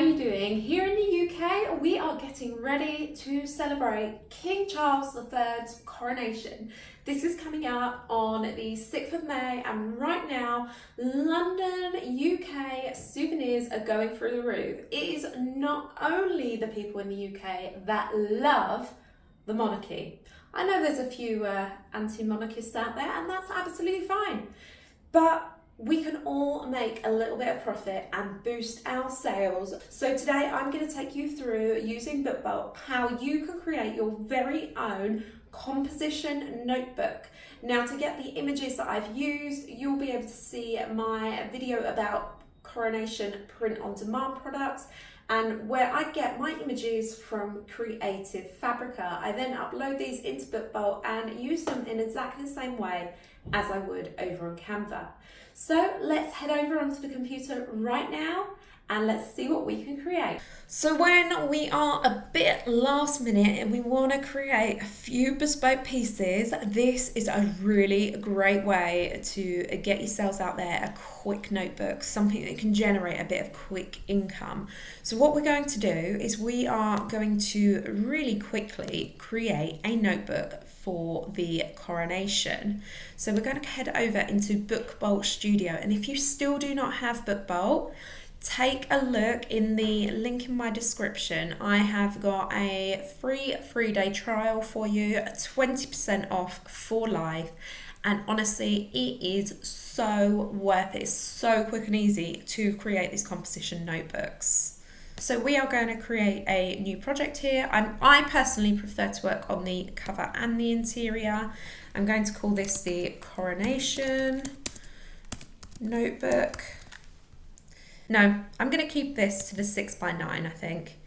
you doing? Here in the UK, we are getting ready to celebrate King Charles III's coronation. This is coming out on the 6th of May, and right now, London, UK souvenirs are going through the roof. It is not only the people in the UK that love the monarchy. I know there's a few anti-monarchists out there, and that's absolutely fine. But we can all make a little bit of profit and boost our sales. So today I'm going to take you through, using BookBolt, how you can create your very own composition notebook. Now, to get the images that I've used, you'll be able to see my video about Coronation print on demand products, and where I get my images from creative Fabrica. I then upload these into BookBolt and use them in exactly the same way as I would over on Canva. So let's head over onto the computer right now and let's see what we can create. So when we are a bit last minute and we want to create a few bespoke pieces, this is a really great way to get yourselves out there a quick notebook, something that can generate a bit of quick income. So what we're going to do is we are going to really quickly create a notebook for the coronation. So we're going to head over into BookBolt Studio, and if you still do not have BookBolt, take a look in the link in my description. I have got a free 3-day trial for you, 20% off for life, and honestly it is so worth it. It's so quick and easy to create these composition notebooks. So we are going to create a new project here. I personally prefer to work on the cover and the interior. I'm going to call this the Coronation notebook. No, I'm going to keep this to the 6x9, I think.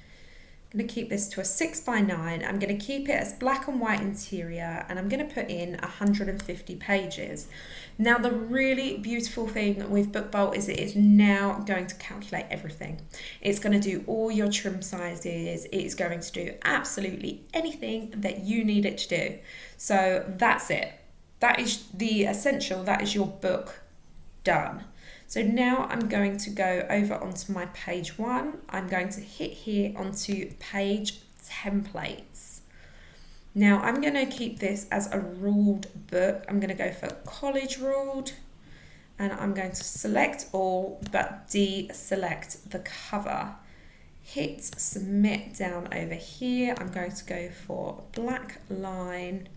I'm going to keep this to a 6x9. I'm going to keep it as black and white interior, and I'm going to put in 150 pages. Now, the really beautiful thing with BookBolt is it is now going to calculate everything. It's going to do all your trim sizes. It's going to do absolutely anything that you need it to do. So that's it. That is the essential. That is your book done. So now I'm going to go over onto my page 1. I'm going to hit here onto page templates. Now I'm going to keep this as a ruled book. I'm going to go for college ruled, and I'm going to select all but deselect the cover. Hit submit down over here. I'm going to go for black line.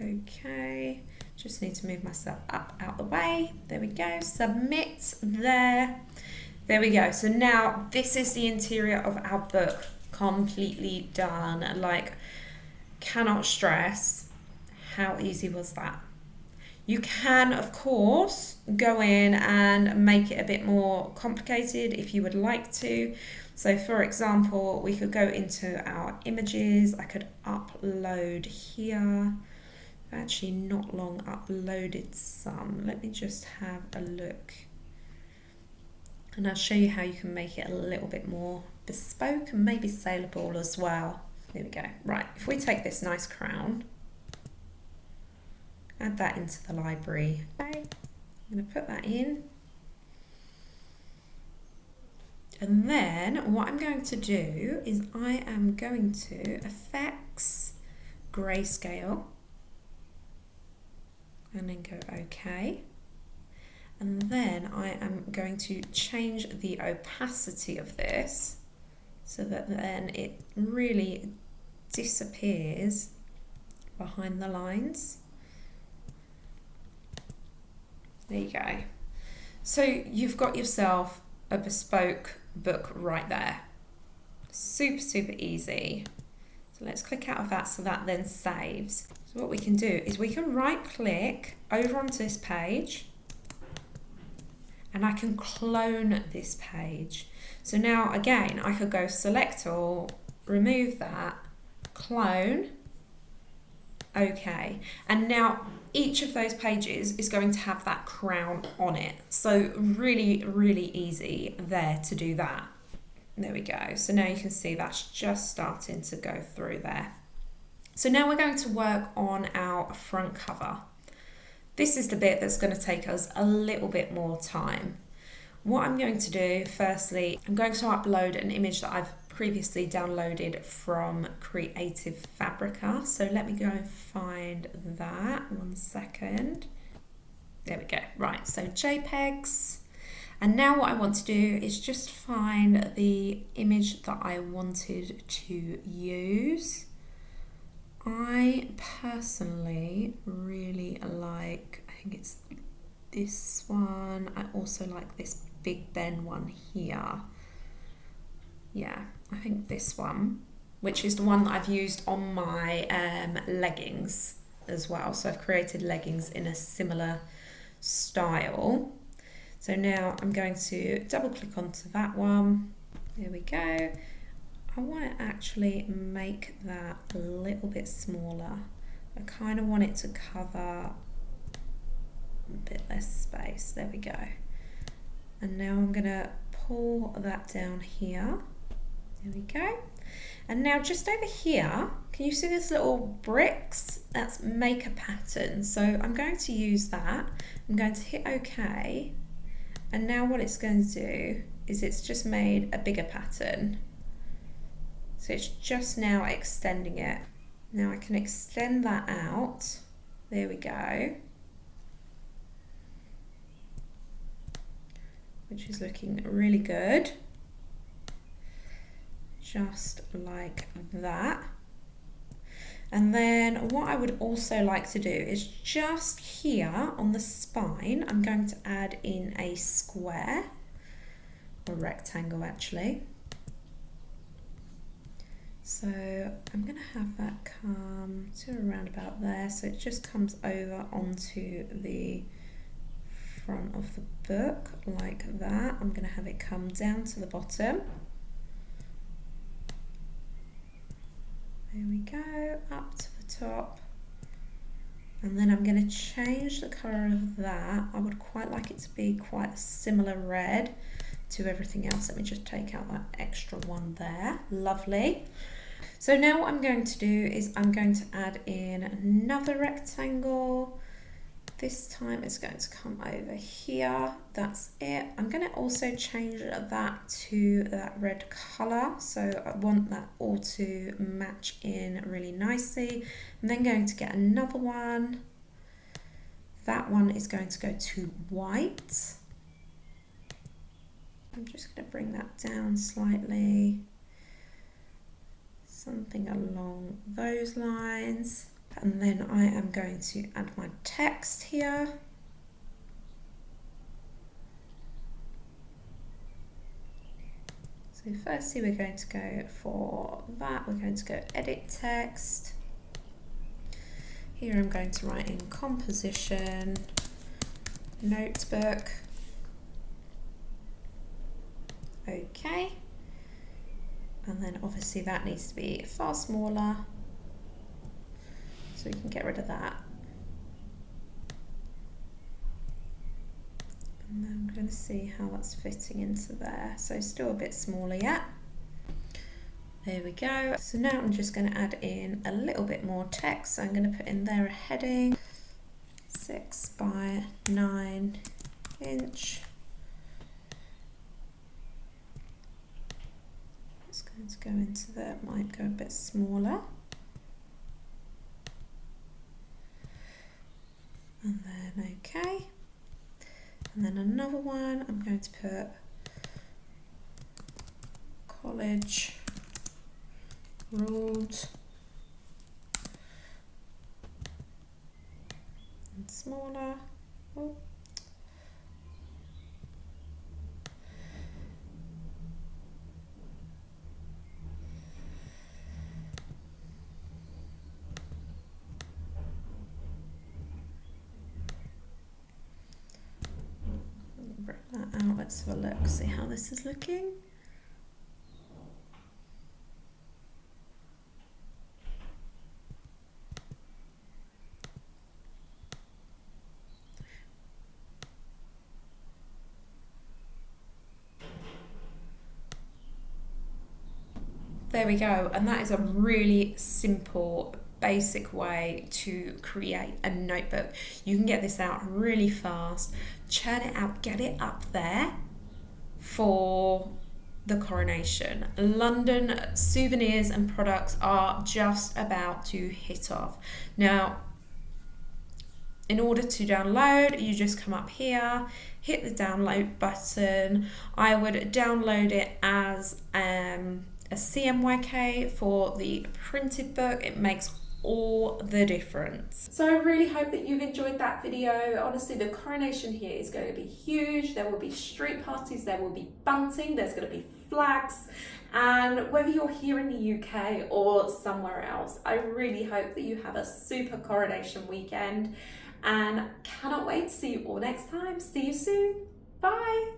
Okay. Just need to move myself up out the way. There we go. Submit there. There we go. So now this is the interior of our book, completely done. Like, cannot stress how easy was that. You can, of course, go in and make it a bit more complicated if you would like to. So for example, we could go into our images. I could upload here. Actually not long uploaded some. Let me just have a look, and I'll show you how you can make it a little bit more bespoke and maybe saleable as well. There we go. Right, if we take this nice crown, add that into the library. Okay, I'm going to put that in, and then what I'm going to do is I am going to effects, grayscale, and then go OK, and then I am going to change the opacity of this so that then it really disappears behind the lines. There you go. So you've got yourself a bespoke book right there. Super, super easy. So let's click out of that so that then saves. So what we can do is we can right click over onto this page, and I can clone this page. So now again, I could go select all, remove that, clone, OK. And now each of those pages is going to have that crown on it. So really, really easy there to do that. There we go. So now you can see that's just starting to go through there. So now we're going to work on our front cover. This is the bit that's going to take us a little bit more time. what I'm going to do, firstly, I'm going to upload an image that I've previously downloaded from Creative Fabrica. So let me go and find that, 1 second. There we go. Right, so JPEGs. And now what I want to do is just find the image that I wanted to use. I personally really like, I think it's this one. I also like this Big Ben one here. Yeah, I think this one, which is the one that I've used on my leggings as well. So I've created leggings in a similar style. So now I'm going to double click onto that one. There we go. I want to actually make that a little bit smaller. I kind of want it to cover a bit less space. There we go. And now I'm going to pull that down here. There we go. And now just over here, can you see this little bricks? That's make a pattern. So I'm going to use that. I'm going to hit OK. And now what it's going to do is it's just made a bigger pattern. So it's just now extending it. Now I can extend that out. There we go. Which is looking really good. Just like that. And then what I would also like to do is just here on the spine, I'm going to add in a square, or rectangle actually. So I'm going to have that come to around about there. So it just comes over onto the front of the book like that. I'm going to have it come down to the bottom. There we go, up to the top. And then I'm going to change the colour of that. I would quite like it to be quite a similar red to everything else. Let me just take out that extra one there. Lovely. So now what I'm going to do is I'm going to add in another rectangle. This time it's going to come over here. That's it. I'm going to also change that to that red colour. So I want that all to match in really nicely. I'm then going to get another one. That one is going to go to white. I'm just going to bring that down slightly. Something along those lines. And then I am going to add my text here. So firstly we're going to go for that. We're going to go edit text. Here I'm going to write in composition, notebook. Okay. And then obviously that needs to be far smaller. So we can get rid of that. And then I'm going to see how that's fitting into there. So still a bit smaller yet. There we go. So now I'm just going to add in a little bit more text. So I'm going to put in there a heading, 6 by 9 inch. It's going to go into there, it might go a bit smaller. And then okay. And then another one, I'm going to put college ruled and smaller. Oh. Bring that out, let's have a look, see how this is looking. There we go, and that is a really simple, basic way to create a notebook. You can get this out really fast, churn it out, get it up there, for the coronation. London souvenirs and products are just about to hit off. Now, in order to download, you just come up here, hit the download button. I would download it as a CMYK for the printed book. It makes all the difference. So I really hope that you've enjoyed that video. Honestly, the coronation here is going to be huge. There will be street parties, there will be bunting, there's going to be flags, and whether you're here in the UK or somewhere else, I really hope that you have a super coronation weekend, and cannot wait to see you all next time. See you soon. Bye.